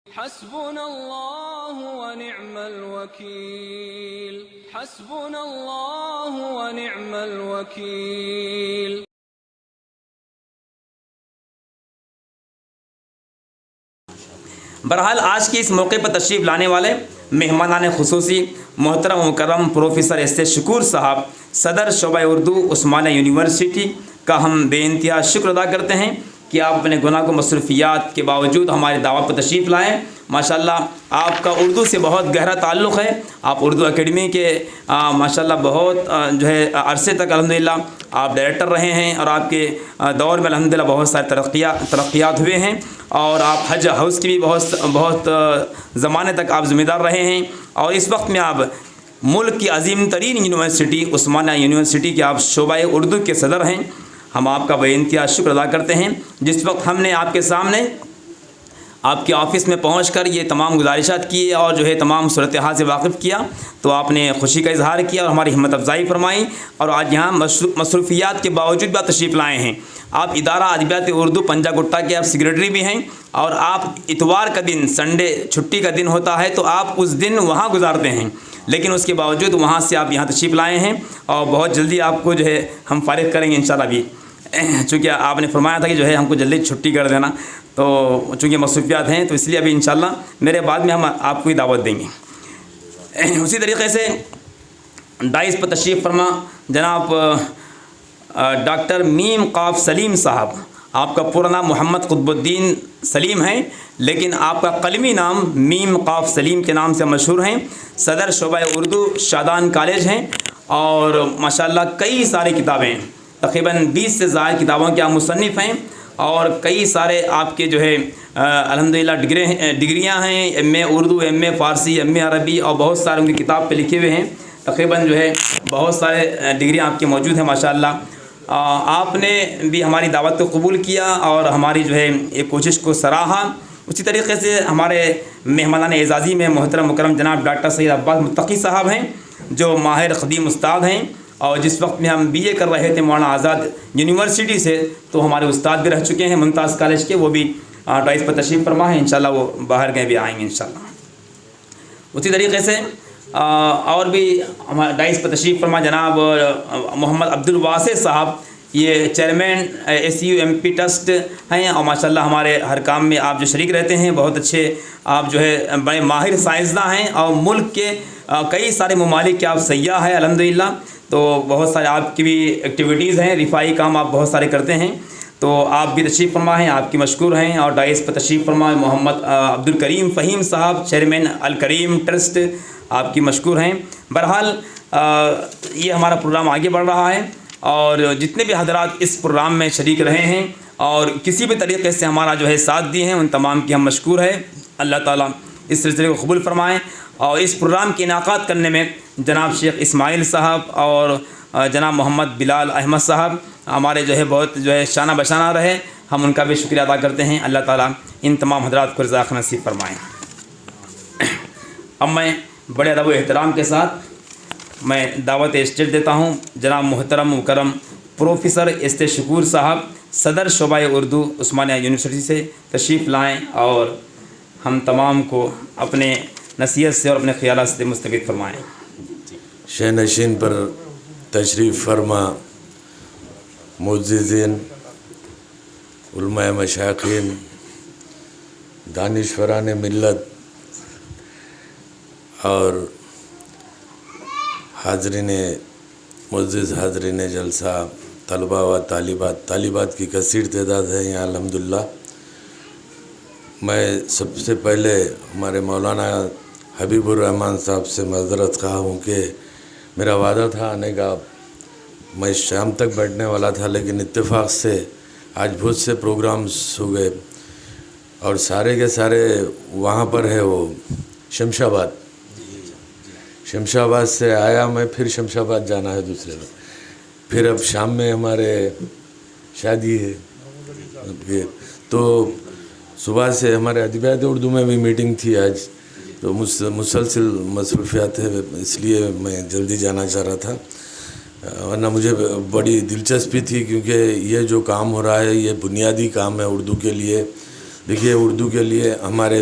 حسبنا اللہ ونعم الوکیل، حسبنا اللہ ونعم الوکیل۔ بہرحال آج کی اس موقع پر تشریف لانے والے مہمانان خصوصی محترم و مکرم پروفیسر ایس اے شکور صاحب، صدر شعبہ اردو عثمانیہ یونیورسٹی کا ہم بے انتہا شکر ادا کرتے ہیں کہ آپ اپنے گناہ و مصروفیات کے باوجود ہماری دعوت پر تشریف لائیں۔ ماشاءاللہ آپ کا اردو سے بہت گہرا تعلق ہے، آپ اردو اکیڈمی کے ماشاءاللہ بہت عرصے تک الحمدللہ آپ ڈائریکٹر رہے ہیں، اور آپ کے دور میں الحمدللہ بہت سارے ترقیات ہوئے ہیں، اور آپ حج ہاؤس کی بھی بہت زمانے تک آپ ذمہ دار رہے ہیں، اور اس وقت میں آپ ملک کی عظیم ترین یونیورسٹی عثمانیہ یونیورسٹی کے آپ شعبہ اردو کے صدر ہیں۔ ہم آپ کا بے انتہا شکر ادا کرتے ہیں۔ جس وقت ہم نے آپ کے سامنے آپ کے آفس میں پہنچ کر یہ تمام گزارشات کی اور تمام صورتحال سے واقف کیا، تو آپ نے خوشی کا اظہار کیا اور ہماری ہمت افزائی فرمائی، اور آج یہاں مصروفیات کے باوجود بھی آپ تشریف لائے ہیں۔ آپ ادارہ ادبیات اردو پنجہ گٹا کے آپ سیکریٹری بھی ہیں، اور آپ اتوار کا دن، سنڈے چھٹی کا دن ہوتا ہے تو آپ اس دن وہاں گزارتے ہیں، لیکن اس کے باوجود وہاں سے آپ یہاں تشریف لائے ہیں، اور بہت جلدی آپ کو ہم فارغ کریں گے انشاءاللہ بھی، چونکہ آپ نے فرمایا تھا کہ ہم کو جلدی چھٹی کر دینا، تو چونکہ مصروفیات ہیں تو اس لیے ابھی انشاءاللہ میرے بعد میں ہم آپ کو ہی دعوت دیں گے۔ اسی طریقے سے ڈائس پر تشریف فرما جناب ڈاکٹر میم قاف سلیم صاحب، آپ کا پورا نام محمد قطب الدین سلیم ہے، لیکن آپ کا قلمی نام میم قاف سلیم کے نام سے مشہور ہیں۔ صدر شعبہ اردو شادان کالج ہیں، اور ماشاءاللہ کئی ساری کتابیں، تقریباً 20 سے زائد کتابوں کے آپ مصنف ہیں، اور کئی سارے آپ کے الحمدللہ ڈگریاں ہیں، ایم اے اردو، ایم اے فارسی، ایم اے عربی، اور بہت سارے ان کی کتاب پہ لکھے ہوئے ہیں، تقریباً بہت سارے ڈگریاں آپ کے موجود ہیں ماشاءاللہ۔ آپ نے بھی ہماری دعوت کو قبول کیا اور ہماری یہ کوشش کو سراہا۔ اسی طریقے سے ہمارے مہمانان اعزازی میں محترم مکرم جناب ڈاکٹر سید عباس متقی صاحب ہیں، جو ماہر خدیم استاد ہیں، اور جس وقت میں ہم بی اے کر رہے تھے مولانا آزاد یونیورسٹی سے، تو ہمارے استاد بھی رہ چکے ہیں ممتاز کالج کے، وہ بھی ڈائس پر تشریف فرما ہے، انشاءاللہ وہ باہر گئے بھی آئیں گے انشاءاللہ۔ اسی طریقے سے اور بھی ہمارے ڈائس پر تشریف فرما جناب محمد عبد الواسع صاحب، یہ chairman S U M P trust ہیں، اور ماشاءاللہ ہمارے ہر کام میں آپ شریک رہتے ہیں، بہت اچھے آپ بڑے ماہر سائنسداں ہیں، اور ملک کے کئی سارے ممالک کے آپ سیاح ہیں الحمدللہ، تو بہت سارے آپ کی بھی ایکٹیویٹیز ہیں، رفاعی کام آپ بہت سارے کرتے ہیں، تو آپ بھی تشریف فرما ہیں، آپ کی مشکور ہیں۔ اور ڈائس پر تشریف فرما محمد عبد الکریم فہیم صاحب، چیئرمین الکریم ٹرسٹ، آپ کی مشکور ہیں۔ بہرحال یہ ہمارا پروگرام آگے بڑھ رہا ہے، اور جتنے بھی حضرات اس پروگرام میں شریک رہے ہیں اور کسی بھی طریقے سے ہمارا ساتھ دیے ہیں، ان تمام کی ہم مشکور ہے۔ اللہ تعالیٰ اس سلسلے کو قبول فرمائیں، اور اس پروگرام کے انعقاد کرنے میں جناب شیخ اسماعیل صاحب اور جناب محمد بلال احمد صاحب ہمارے بہت شانہ بشانہ رہے، ہم ان کا بھی شکریہ ادا کرتے ہیں۔ اللہ تعالیٰ ان تمام حضرات کو رزق نصیب فرمائیں۔ اب میں بڑے ادب و احترام کے ساتھ میں دعوت اسٹیج دیتا ہوں جناب محترم مکرم پروفیسر ایس اے شکور صاحب، صدر شعبہ اردو عثمانیہ یونیورسٹی سے تشریف لائیں، اور ہم تمام کو اپنے نصیحت سے اور اپنے خیالات سے مستفید فرمائیں۔ شینشین پر تشریف فرما معززین، علماء مشائخین، دانشوران ملت، اور حاضرین معزز حاضرین جلسہ، طلباء و طالبات کی کثیر تعداد ہے یہاں الحمدللہ۔ میں سب سے پہلے ہمارے مولانا حبیب الرحمن صاحب سے معذرت خواہ ہوں کہ میرا وعدہ تھا آنے کا، میں شام تک بیٹھنے والا تھا، لیکن اتفاق سے آج بہت سے پروگرامز ہو گئے، اور سارے کے سارے وہاں پر ہے وہ شمشاباد سے آیا میں، پھر شمشاباد جانا ہے دوسرے دن، پھر اب شام میں ہمارے شادی ہے، تو صبح سے ہمارے ادبیات اردو میں بھی میٹنگ تھی آج، تو مسلسل مصروفیات ہے، اس لیے میں جلدی جانا چاہ رہا تھا، ورنہ مجھے بڑی دلچسپی تھی، کیونکہ یہ جو کام ہو رہا ہے یہ بنیادی کام ہے اردو کے لیے۔ دیکھیے اردو کے لیے ہمارے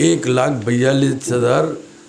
1,42,000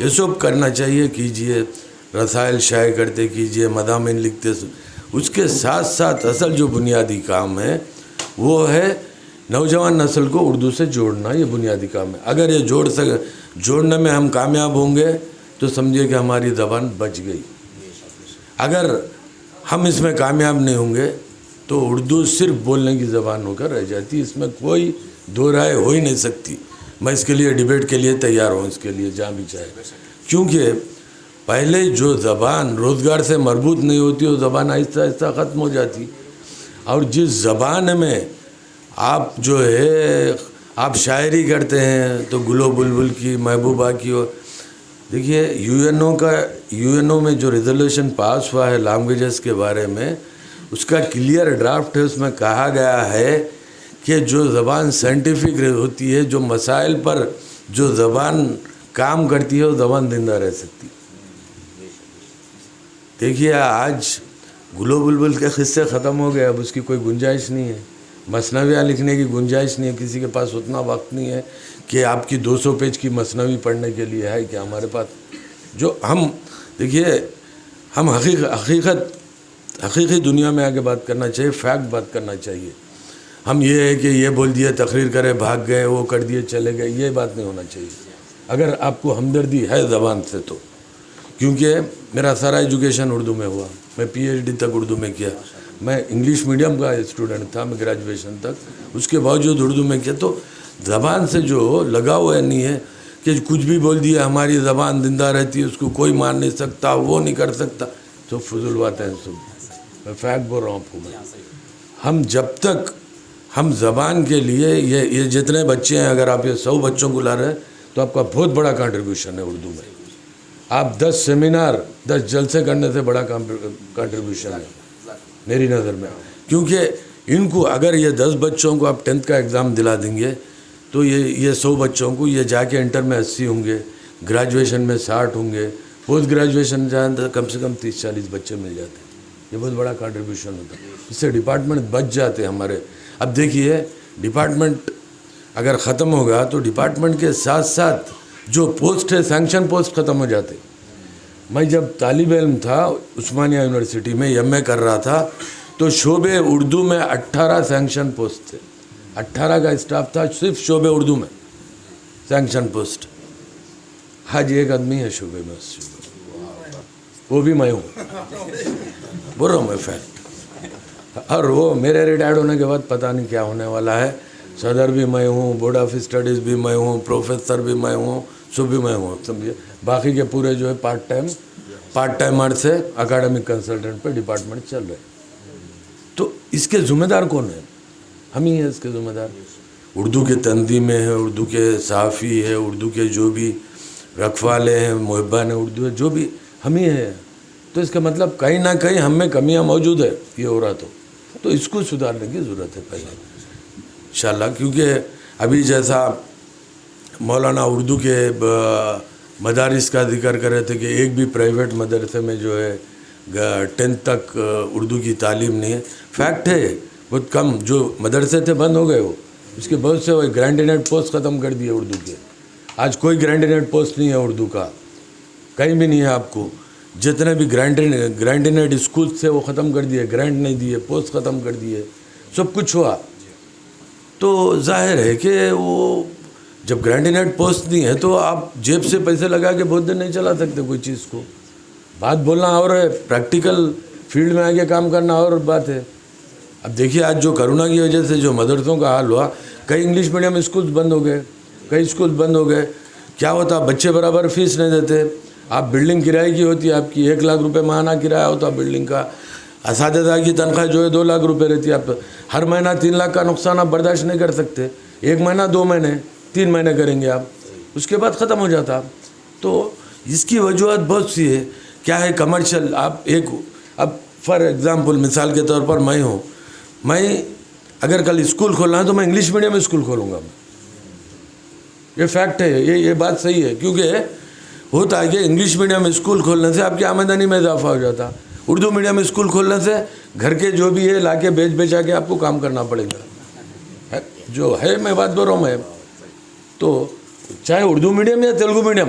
یہ سب کرنا چاہیے, کیجئے, رسائل شائع کرتے کیجئے, مضامین لکھتے. اس کے ساتھ ساتھ اصل جو بنیادی کام ہے وہ ہے نوجوان نسل کو اردو سے جوڑنا. یہ بنیادی کام ہے. اگر یہ جوڑنے میں ہم کامیاب ہوں گے تو سمجھیے کہ ہماری زبان بچ گئی. اگر ہم اس میں کامیاب نہیں ہوں گے تو اردو صرف بولنے کی زبان ہو کر رہ جاتی. اس میں کوئی دو رائے ہو ہی نہیں سکتی. میں اس کے لیے ڈیبیٹ کے لیے تیار ہوں, اس کے لیے جہاں بھی چاہے. کیونکہ پہلے جو زبان روزگار سے مربوط نہیں ہوتی وہ زبان آہستہ آہستہ ختم ہو جاتی. اور جس زبان میں آپ جو ہے آپ شاعری کرتے ہیں تو گل و بلبل کی, محبوبہ کی. اور دیکھیے یو این او میں جو ریزولوشن پاس ہوا ہے لینگویجز کے بارے میں, اس کا کلیئر ڈرافٹ ہے. اس میں کہا گیا ہے کہ جو زبان سائنٹیفک ہوتی ہے, جو مسائل پر جو زبان کام کرتی ہے, وہ زبان زندہ رہ سکتی. دیکھیے آج گل و بلبل کے قصے ختم ہو گئے, اب اس کی کوئی گنجائش نہیں ہے. مثنویاں لکھنے کی گنجائش نہیں ہے. کسی کے پاس اتنا وقت نہیں ہے کہ آپ کی 200 پیج کی مثنوی پڑھنے کے لیے ہے کہ ہمارے پاس. جو ہم دیکھیے ہم حقیقی دنیا میں آگے بات کرنا چاہیے, فیکٹ بات کرنا چاہیے. ہم یہ ہے کہ یہ بول دیے, تقریر کرے, بھاگ گئے, وہ کر دیے, چلے گئے, یہ بات نہیں ہونا چاہیے. اگر آپ کو ہمدردی ہے زبان سے تو, کیونکہ میرا سارا ایجوکیشن اردو میں ہوا, میں پی ایچ ڈی تک اردو میں کیا. میں انگلش میڈیم کا اسٹوڈنٹ تھا, میں گریجویشن تک, اس کے باوجود اردو میں کیا. تو زبان سے جو لگاؤ ہے نہیں ہے کہ کچھ بھی بول دیا ہماری زبان زندہ رہتی ہے, اس کو کوئی مان نہیں سکتا, وہ نہیں کر سکتا. تو فضول باتیں ہیں سب. میں فیکٹ بول رہا ہوں آپ کو. ہم جب تک ہم زبان کے لیے یہ جتنے بچے ہیں, اگر آپ یہ 100 بچوں کو لا رہے ہیں تو آپ کا بہت بڑا کنٹریبیوشن ہے اردو میں. آپ 10 سیمینار 10 جلسے کرنے سے بڑا کنٹریبیوشن ہے میری نظر میں. کیونکہ ان کو اگر یہ 10 بچوں کو آپ 10th کا ایگزام دلا دیں گے تو یہ 100 بچوں کو یہ جا کے انٹر میں 80 ہوں گے, گریجویشن میں 60 ہوں گے, پوسٹ گریجویشن جائیں تو کم سے کم 30-40 بچے مل جاتے ہیں. یہ بہت بڑا کنٹریبیوشن ہوتا ہے. اس سے ڈپارٹمنٹ بچ جاتے ہیں ہمارے. اب دیکھیے ڈپارٹمنٹ اگر ختم ہوگا تو ڈپارٹمنٹ کے ساتھ ساتھ جو پوسٹ ہے سینکشن پوسٹ ختم ہو جاتے. میں جب طالب علم تھا عثمانیہ یونیورسٹی میں ایم اے کر رہا تھا تو شعبے اردو میں 18 سینکشن پوسٹ تھے. 18 کا اسٹاف تھا صرف شعبے اردو میں سینکشن پوسٹ. آج ایک آدمی ہے شعبے میں, اس شعبے وہ بھی میں ہوں, بول رہا ہوں میں فیکٹ. اور وہ میرے ریٹائرڈ ہونے کے بعد پتہ نہیں کیا ہونے والا ہے. صدر بھی میں ہوں, بورڈ آف اسٹڈیز بھی میں ہوں, پروفیسر بھی میں ہوں, سب بھی میں ہوں, سمجھے. باقی کے پورے جو ہے پارٹ ٹائمر سے اکیڈمک کنسلٹنٹ پہ ڈپارٹمنٹ چل رہے. تو اس کے ذمہ دار کون ہیں؟ ہم ہی ہیں اس کے ذمہ دار. اردو کے تنظیمیں ہیں, اردو کے صحافی ہیں, اردو کے جو بھی رکھوالے ہیں, محبان اردو ہے, جو بھی ہم ہی ہیں. تو اس کا مطلب کہیں نہ کہیں ہم میں کمیاں موجود ہے. یہ ہو رہا تو اس کو سدھارنے کی ضرورت ہے پہلے انشاءاللہ. کیونکہ ابھی جیسا مولانا اردو کے مدارس کا ذکر کر رہے تھے کہ ایک بھی پرائیویٹ مدرسے میں جو ہے 10th تک اردو کی تعلیم نہیں ہے. فیکٹ ہے, بہت کم جو مدرسے تھے بند ہو گئے. وہ اس کے بہت سے گرینڈینیٹ پوسٹ ختم کر دیے اردو کے. آج کوئی گرینڈینیٹ پوسٹ نہیں ہے اردو کا, کہیں بھی نہیں ہے. آپ کو جتنے بھی گرینڈینیٹ اسکول سے وہ ختم کر دیے, گرانٹ نہیں دیے, پوسٹ ختم کر دیے, سب کچھ ہوا. تو ظاہر ہے کہ وہ جب گرینڈینیٹ پوسٹ نہیں ہے تو آپ جیب سے پیسے لگا کے بہت دن نہیں چلا سکتے کوئی چیز کو. بات بولنا اور ہے, پریکٹیکل فیلڈ میں آگے کام کرنا اور بات ہے. اب دیکھیے آج جو کرونا کی وجہ سے جو مدرسوں کا حال ہوا, کئی انگلش میڈیم اسکولز بند ہو گئے, کئی اسکول بند ہو گئے. کیا ہوتا, بچے برابر فیس نہیں دیتے. آپ بلڈنگ کرائے کی ہوتی ہے, آپ کی 1 لاکھ روپے ماہانہ کرایہ ہوتا بلڈنگ کا. اساتذہ کی تنخواہ جو ہے 2 لاکھ روپے رہتی ہے. آپ ہر مہینہ 3 لاکھ کا نقصان آپ برداشت نہیں کر سکتے. 1 مہینہ 2 مہینے 3 مہینے کریں گے آپ, اس کے بعد ختم ہو جاتا. تو اس کی وجوہات بہت سی ہے. کیا ہے کمرشل, آپ اب فار ایگزامپل مثال کے طور پر میں اگر کل اسکول کھولنا ہے تو میں انگلش میڈیم اسکول کھولوں گا. یہ فیکٹ ہے, یہ بات صحیح ہے. کیونکہ ہوتا ہے کہ انگلش میڈیم اسکول کھولنے سے آپ کی آمدنی میں اضافہ ہو جاتا. اردو میڈیم اسکول کھولنے سے گھر کے جو بھی ہے لا کے بیچا کے آپ کو کام کرنا پڑے گا. جو ہے میں بات بول رہا ہوں میں. تو چاہے اردو میڈیم یا تیلگو میڈیم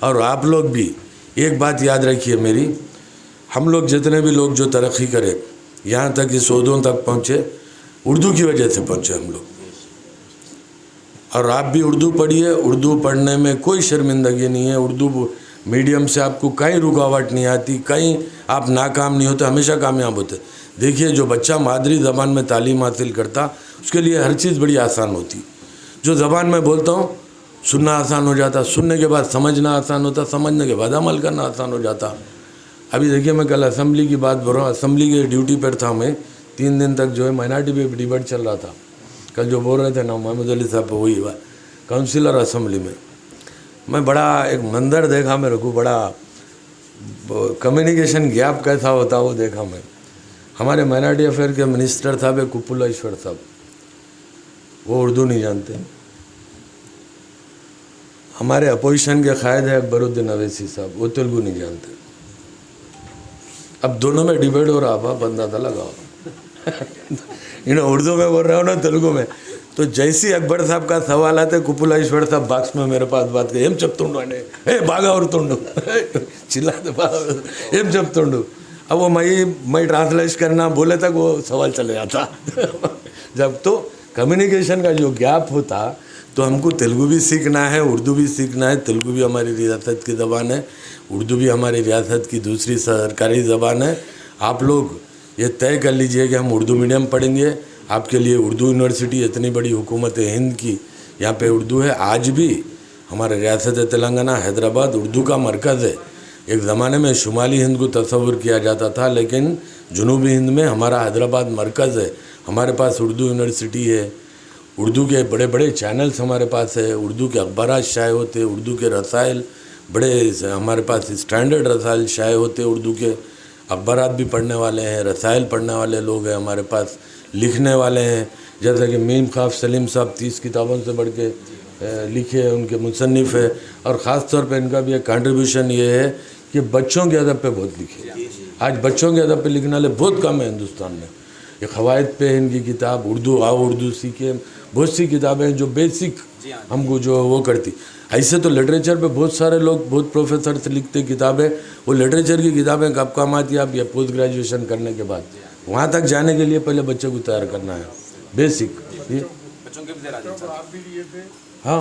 اور آپ لوگ بھی ایک بات یاد رکھیے میری، ہم لوگ جتنے بھی لوگ جو ترقی کرے یہاں تک اس عہدوں تک پہنچے اردو کی وجہ سے پہنچے ہم لوگ. اور آپ بھی اردو پڑھیے، اردو پڑھنے میں کوئی شرمندگی نہیں ہے. اردو میڈیم سے آپ کو کہیں رکاوٹ نہیں آتی، کہیں آپ ناکام نہیں ہوتے، ہمیشہ کامیاب ہوتے. دیکھیے جو بچہ مادری زبان میں تعلیم حاصل کرتا اس کے لیے ہر چیز بڑی آسان ہوتی. جو زبان میں بولتا ہوں سننا آسان ہو جاتا، سننے کے بعد سمجھنا آسان ہوتا، سمجھنے کے بعد عمل کرنا آسان ہو جاتا. ابھی دیکھیے میں کل اسمبلی کی بات بول رہا ہوں، اسمبلی کے ڈیوٹی پر تھا میں 3 دن تک جو ہے مائنارٹی پہ ڈیبیٹ چل رہا تھا. کل جو بول رہے تھے نا محمد علی صاحب وہی بات، کاؤنسلر اسمبلی میں بڑا ایک منظر دیکھا میرے کو، بڑا کمیونیکیشن گیپ کیسا ہوتا وہ دیکھا میں. ہمارے مائنارٹی افیئر کے منسٹر صاحب کپولا ایشور صاحب، وہ اردو نہیں جانتے. ہمارے اپوزیشن کے قائد ہے اکبر الدین اویسی صاحب، وہ تیلگو نہیں جانتے. اب دونوں میں ڈیبیٹ ہو رہا تھا، بندہ تھا لگاؤ اردو میں بول رہا ہوں نا تیلگو میں. تو جیسی اکبر صاحب کا سوال آتے کپولا ایشور صاحب باکس میں میرے پاس بات کرے، ایم چپتنڈو اے باغا اور تنڈو چلاتے ایم چپتنڈو. اب وہ میں ٹرانسلیٹ کرنا بولے تک وہ سوال چلے جاتا. جب تو کمیونیکیشن کا جو گیپ ہوتا تو ہم کو تیلگو بھی سیکھنا ہے، اردو بھی سیکھنا ہے. تیلگو بھی ہماری ریاست کی زبان ہے، اردو بھی ہماری ریاست کی دوسری سرکاری زبان ہے. آپ لوگ یہ طے کر لیجئے کہ ہم اردو میڈیم پڑھیں گے. آپ کے لیے اردو یونیورسٹی اتنی بڑی حکومت ہند کی یہاں پہ اردو ہے. آج بھی ہمارے ریاست تلنگانہ حیدرآباد اردو کا مرکز ہے. ایک زمانے میں شمالی ہند کو تصور کیا جاتا تھا، لیکن جنوبی ہند میں ہمارا حیدرآباد مرکز ہے. ہمارے پاس اردو یونیورسٹی ہے، اردو کے بڑے بڑے چینلز ہمارے پاس ہے، اردو کے اخبارات شائع ہوتے، اردو کے رسائل بڑے ہمارے پاس اسٹینڈرڈ رسائل شائع ہوتے. اردو کے اخبارات بھی پڑھنے والے ہیں، رسائل پڑھنے والے لوگ ہیں ہمارے پاس، لکھنے والے ہیں. جیسے کہ میم خواف سلیم صاحب 30 کتابوں سے بڑھ کے لکھے، ان کے مصنف ہے. اور خاص طور پہ ان کا بھی ایک کنٹریبیوشن یہ ہے کہ بچوں کے ادب پہ بہت لکھے. آج بچوں کے ادب پہ لکھنے والے بہت کم ہیں ہندوستان میں. یہ قواعد پہ ان کی کتاب، اردو آؤ اردو سیکھے، بہت سی کتابیں ہیں جو بیسک ہم کو جو وہ کرتی. ایسے تو لٹریچر پہ بہت سارے لوگ، بہت پروفیسرز لکھتے کتابیں. وہ لٹریچر کی کتابیں کب کام آتی ہیں؟ آپ یہ پوسٹ گریجویشن کرنے کے بعد وہاں تک جانے کے لیے پہلے بچے کو تیار کرنا ہے بیسک. ہاں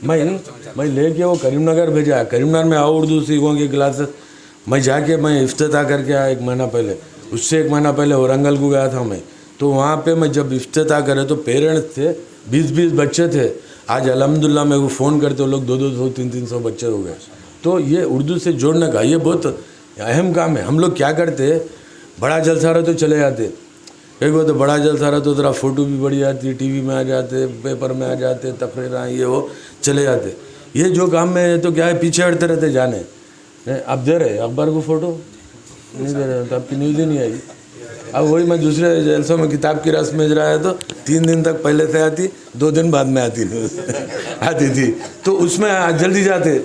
میں لے کے وہ کریم نگر بھیجا ہے. کریم نگر میں آؤ اردو سیکھوں کی کلاسز میں جا کے میں افتتاح کر کے آیا 1 مہینہ پہلے. اس سے 1 مہینہ پہلے ورنگل کو گیا تھا میں. تو وہاں پہ میں جب افتتاح کرے تو پیرنٹس تھے، 20 بچے تھے. آج الحمدللہ میں وہ فون کرتے وہ لوگ 200 300 بچے ہو گئے. تو یہ اردو سے جوڑنے کا یہ بہت اہم کام ہے. ہم لوگ کیا کرتے، بڑا جلسہ رہا تو چلے جاتے. ایک وہ تو بڑا جلسہ رہا تو ذرا فوٹو بھی بڑھ جاتی، ٹی وی میں آ جاتے، پیپر میں آ جاتے، تقریریں یہ وہ چلے جاتے. یہ جو کام میں تو کیا ہے پیچھے ہٹتے رہتے جانے. اب دے رہے اخبار کو فوٹو نہیں دے رہے تو آپ کی نیوز ہی نہیں آئی. اب وہی میں دوسرے جلسوں میں کتاب کی رسم بھیج رہا ہے تو 3 دن تک پہلے سے آتی، 2 دن بعد میں آتی تھی. تو اس میں جلدی جاتے.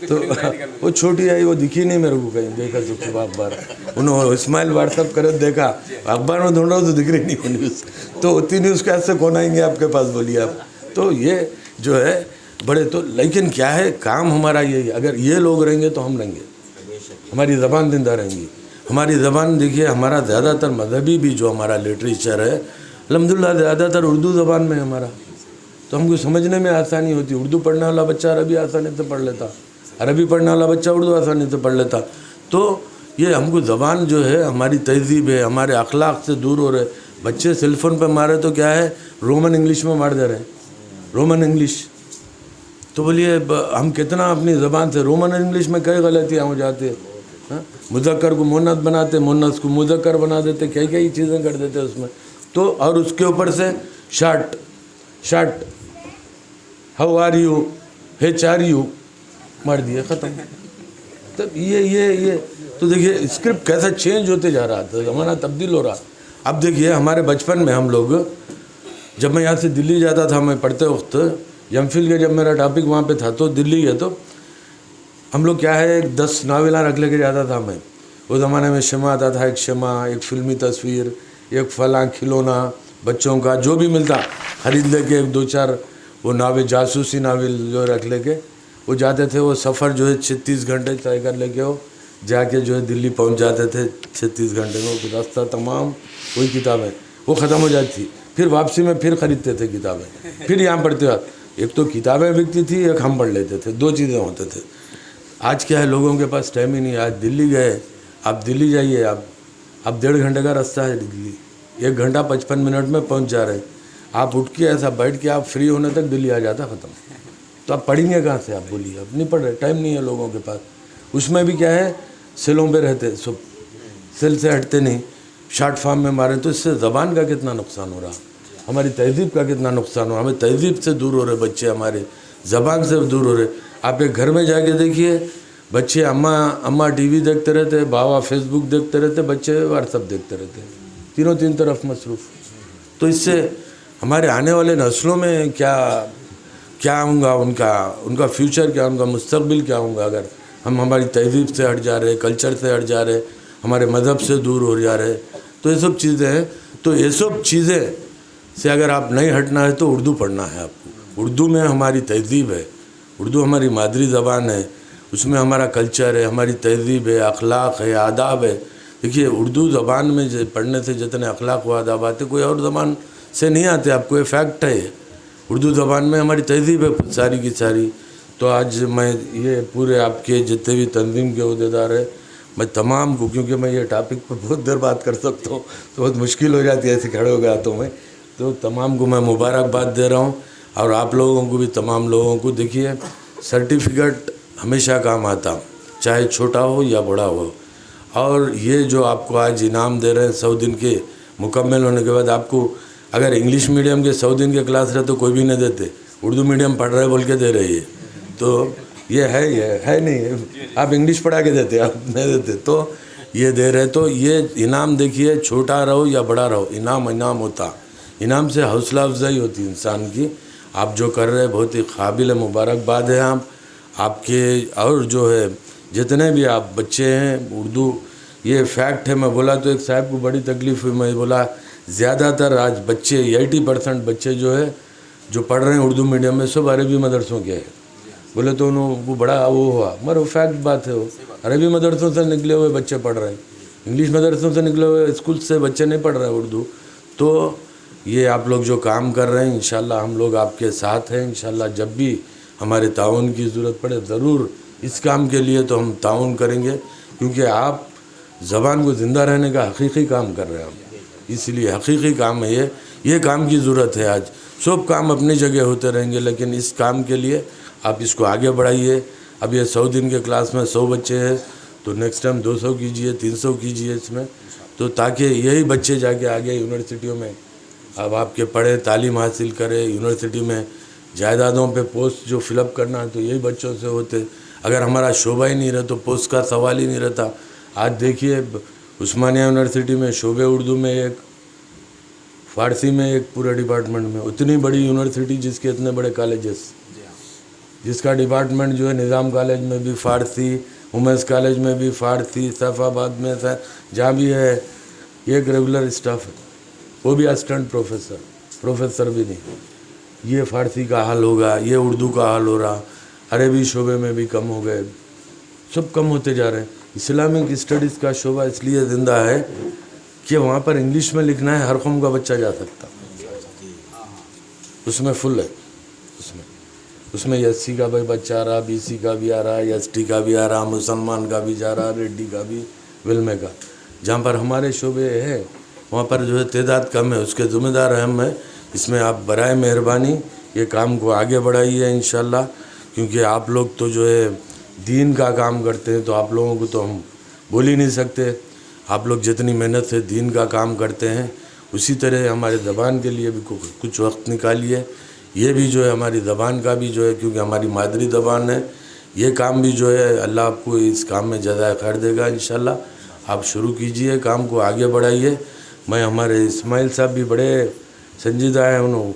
تو وہ چھوٹی آئی وہ دکھی نہیں میرے کو کہیں. دیکھا صبح اخبار انہوں اسماعیل واٹس اپ کرے دیکھا، اخبار میں ڈھونڈ رہا ہوں تو دکھ رہی نہیں نیوز. تو اتنی نیوز کیسے کون آئیں گے آپ کے پاس بولیے آپ. تو یہ جو ہے بڑے تو لیکن کیا ہے کام ہمارا یہی. اگر یہ لوگ رہیں گے تو ہم رہیں گے، ہماری زبان زندہ رہیں گی. ہماری زبان دیکھیے ہمارا زیادہ تر مذہبی بھی جو ہمارا لٹریچر ہے الحمدللہ زیادہ تر اردو زبان میں ہمارا. تو ہم کو سمجھنے میں آسانی ہوتی. اردو پڑھنے والا بچہ عربی آسانی سے پڑھ لیتا، عربی پڑھنے والا بچہ اردو آسانی سے پڑھ لیتا. تو یہ ہم کو زبان جو ہے ہماری تہذیب ہے، ہمارے اخلاق سے دور ہو رہے. بچے سیل فون پہ مارے تو کیا ہے رومن انگلش میں مار دے رہے ہیں، رومن انگلش. تو بولیے ہم کتنا اپنی زبان سے رومن انگلش میں کئی غلطیاں ہو جاتی ہیں. مذکر کو مؤنث بناتے، مؤنث کو مذکر بنا دیتے، کئی چیزیں کر دیتے اس میں. تو اور اس کے اوپر سے short how are you, H R U مار دیے، ختم. تب یہ تو دیکھیے اسکرپٹ کیسا چینج ہوتے جا رہا تھا، زمانہ تبدیل ہو رہا. اب دیکھیے ہمارے بچپن میں ہم لوگ، جب میں یہاں سے دلی جاتا تھا میں پڑھتے وقت ایم فل کے جب میرا ٹاپک وہاں پہ تھا تو دلی ہے، تو ہم لوگ کیا ہے 10 ناولیں رکھ لے کے جاتا تھا میں. اس زمانے میں شمع آتا تھا، ایک شمع، ایک فلمی تصویر، ایک فلاں کھلونا بچوں کا جو بھی ملتا خرید لے کے 1 2 4 وہ ناول جاسوسی ناول جو رکھ لے کے وہ جاتے تھے, وہ سفر جو ہے 36 گھنٹے طے کر لے کے وہ جا کے جو ہے دلی پہنچ جاتے تھے 36 گھنٹے میں. وہ راستہ تمام وہی کتابیں وہ ختم ہو جاتی تھی, پھر واپسی میں پھر خریدتے تھے کتابیں, پھر یہاں پڑھتے ہوئے. ایک تو کتابیں بکتی تھی, ایک ہم پڑھ لیتے تھے, 2 چیزیں ہوتے تھے. آج کیا ہے, لوگوں کے پاس ٹائم ہی نہیں. آج دلی گئے, آپ دلی جائیے, آپ 1.5 گھنٹے کا راستہ ہے دلی, 1 گھنٹہ 55 منٹ میں پہنچ جا رہے ہیں. آپ اٹھ کے ایسا بیٹھ کے آپ فری ہونے تک دلی آ جاتا, ختم. تو آپ پڑھیں گے کہاں سے, آپ بولیے, آپ نہیں پڑھ رہے, ٹائم نہیں ہے لوگوں کے پاس. اس میں بھی کیا ہے, سیلوں پہ رہتے, سیل سے ہٹتے نہیں, شارٹ فارم میں مارے. تو اس سے زبان کا کتنا نقصان ہو رہا, ہماری تہذیب کا کتنا نقصان ہو رہا. ہمیں تہذیب سے دور ہو رہے بچے, ہمارے زبان سے دور ہو رہے. آپ ایک گھر میں جا کے دیکھیے, بچے اماں ٹی وی دیکھتے رہتے, بابا فیس بک دیکھتے رہتے, بچے واٹس ایپ دیکھتے رہتے, تینوں تین طرف مصروف. تو اس سے ہمارے آنے والے نسلوں میں کیا ہوں گا, ان کا فیوچر کیا, ان کا مستقبل کیا ہوں گا, اگر ہم ہماری تہذیب سے ہٹ جا رہے, کلچر سے ہٹ جا رہے, ہمارے مذہب سے دور ہو جا رہے. تو یہ سب چیزیں ہیں. تو یہ سب چیزیں سے اگر آپ نہیں ہٹنا ہے تو اردو پڑھنا ہے آپ کو. اردو میں ہماری تہذیب ہے, اردو ہماری مادری زبان ہے, اس میں ہمارا کلچر ہے, ہماری تہذیب ہے, اخلاق ہے, آداب ہے. دیکھیے اردو زبان میں پڑھنے سے جتنے اخلاق و آداب آتے کوئی اور زبان سے نہیں آتے. آپ کو یہ فیکٹ ہے, اردو زبان میں ہماری تہذیب ہے ساری کی ساری. تو آج میں یہ پورے آپ کے جتنے بھی تنظیم کے عہدیدار ہیں, میں تمام کو, کیونکہ میں یہ ٹاپک پر بہت دیر بات کر سکتا ہوں تو بہت مشکل ہو جاتی ہے ایسے کھڑے ہو گیا تو میں, تو تمام کو میں مبارکباد دے رہا ہوں. اور آپ لوگوں کو بھی, تمام لوگوں کو, دیکھیے سرٹیفکیٹ ہمیشہ کام آتا, چاہے چھوٹا ہو یا بڑا ہو. اور یہ جو آپ کو آج انعام دے رہے ہیں 100 دن کے مکمل ہونے کے بعد, آپ کو اگر انگلش میڈیم کے 100 دن کے کلاس رہے تو کوئی بھی نہیں دیتے, اردو میڈیم پڑھ رہے بول کے دے رہی ہے. تو یہ ہے نہیں, آپ انگلش پڑھا کے دیتے, آپ نہیں دیتے, تو یہ دے رہے. تو یہ انعام دیکھیے, چھوٹا رہو یا بڑا رہو, انعام ہوتا. انعام سے حوصلہ افزائی ہوتی انسان کی. آپ جو کر رہے بہت ہی قابل مبارکباد ہے آپ کے. اور جو ہے جتنے بھی آپ بچے ہیں, اردو یہ فیکٹ ہے. میں بولا تو ایک صاحب کو بڑی تکلیف ہوئی, میں بولا زیادہ تر آج بچے 80% بچے جو پڑھ رہے ہیں اردو میڈیم میں سب عربی مدرسوں کے ہیں. بولے تو وہ بڑا وہ ہوا, مگر وہ فیکٹ بات ہے. وہ عربی مدرسوں سے نکلے ہوئے بچے پڑھ رہے ہیں, انگلش مدرسوں سے نکلے ہوئے اسکول سے بچے نہیں پڑھ رہے ہیں اردو. تو یہ آپ لوگ جو کام کر رہے ہیں, انشاءاللہ ہم لوگ آپ کے ساتھ ہیں. انشاءاللہ جب بھی ہمارے تعاون کی ضرورت پڑے ضرور اس کام کے لیے تو ہم تعاون کریں گے, کیونکہ آپ زبان کو زندہ رہنے کا حقیقی کام کر رہے ہیں. اس لیے حقیقی کام ہے یہ کام کی ضرورت ہے. آج سب کام اپنی جگہ ہوتے رہیں گے, لیکن اس کام کے لیے آپ اس کو آگے بڑھائیے. اب یہ 100 دن کے کلاس میں 100 بچے ہیں, تو نیکسٹ ٹائم 200 کیجئے, 300 کیجئے اس میں, تو تاکہ یہی بچے جا کے آگے یونیورسٹیوں میں اب آپ کے پڑھے, تعلیم حاصل کرے. یونیورسٹی میں جائیدادوں پہ پوسٹ جو فل اپ کرنا ہے تو یہی بچوں سے ہوتے. اگر ہمارا شعبہ ہی نہیں رہا تو پوسٹ کا سوال ہی نہیں رہتا. آج دیکھیے عثمانیہ یونیورسٹی میں شعبے اردو میں ایک, فارسی میں ایک, پورے ڈپارٹمنٹ میں. اتنی بڑی یونیورسٹی جس کے اتنے بڑے کالجز, جس کا ڈپارٹمنٹ جو ہے نظام کالج میں بھی فارسی, وومنس کالج میں بھی فارسی, سیف آباد میں جہاں بھی ہے ایک ریگولر اسٹاف ہے, وہ بھی اسسٹنٹ پروفیسر بھی نہیں. یہ فارسی کا حال ہوگا, یہ اردو کا حال ہو رہا. عربی شعبے میں بھی کم ہو گئے, سب کم ہوتے جا رہے ہیں. اسلامک اسٹڈیز کا شعبہ اس لیے زندہ ہے کہ وہاں پر انگلش میں لکھنا ہے, ہر قوم کا بچہ جا سکتا, اس میں فل ہے. اس میں ایس سی کا بھی بچہ آ رہا, بی سی کا بھی آ رہا, ایس ٹی کا بھی آ رہا, مسلمان کا بھی جا رہا, ریڈی کا بھی, ولمے کا. جہاں پر ہمارے شعبے ہیں وہاں پر جو ہے تعداد کم ہے, اس کے ذمہ دار ہم ہیں. اس میں آپ برائے مہربانی یہ کام کو آگے بڑھائیے انشاءاللہ, کیونکہ آپ لوگ تو جو ہے دین کا کام کرتے ہیں, تو آپ لوگوں کو تو ہم بول ہی نہیں سکتے. آپ لوگ جتنی محنت سے دین کا کام کرتے ہیں, اسی طرح ہمارے زبان کے لیے بھی کچھ وقت نکالیے. یہ بھی جو ہے ہماری زبان کا بھی جو ہے, کیونکہ ہماری مادری زبان ہے, یہ کام بھی جو ہے اللہ آپ کو اس کام میں جزائے خیر دے گا انشاءاللہ. آپ شروع کیجئے, کام کو آگے بڑھائیے. میں ہمارے اسماعیل صاحب بھی بڑے سنجیدہ ہیں. انہوں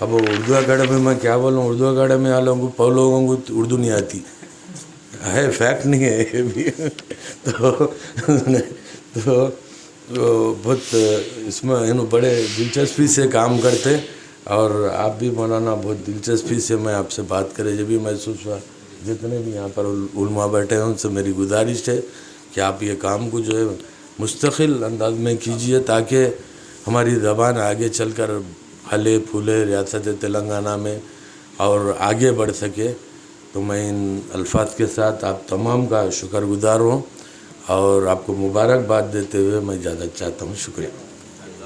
اب اردو اکیڈمی میں کیا بولوں, اردو اکیڈمی والوں کو لوگوں کو اردو نہیں آتی ہے, فیکٹ نہیں ہے یہ بھی. تو بہت اس میں بڑے دلچسپی سے کام کرتے, اور آپ بھی مولانا بہت دلچسپی سے میں آپ سے بات کرے, جب بھی محسوس ہوا جتنے بھی یہاں پر علماء بیٹھے ہیں ان سے میری گزارش ہے کہ آپ یہ کام کو جو ہے مستقل انداز میں کیجئے تاکہ ہماری زبان آگے چل کر پھلے پھولے ریاست تلنگانہ میں اور آگے بڑھ سکے. تو میں ان الفاظ کے ساتھ آپ تمام کا شکر گزار ہوں اور آپ کو مبارکباد دیتے ہوئے میں اجازت چاہتا ہوں. شکریہ.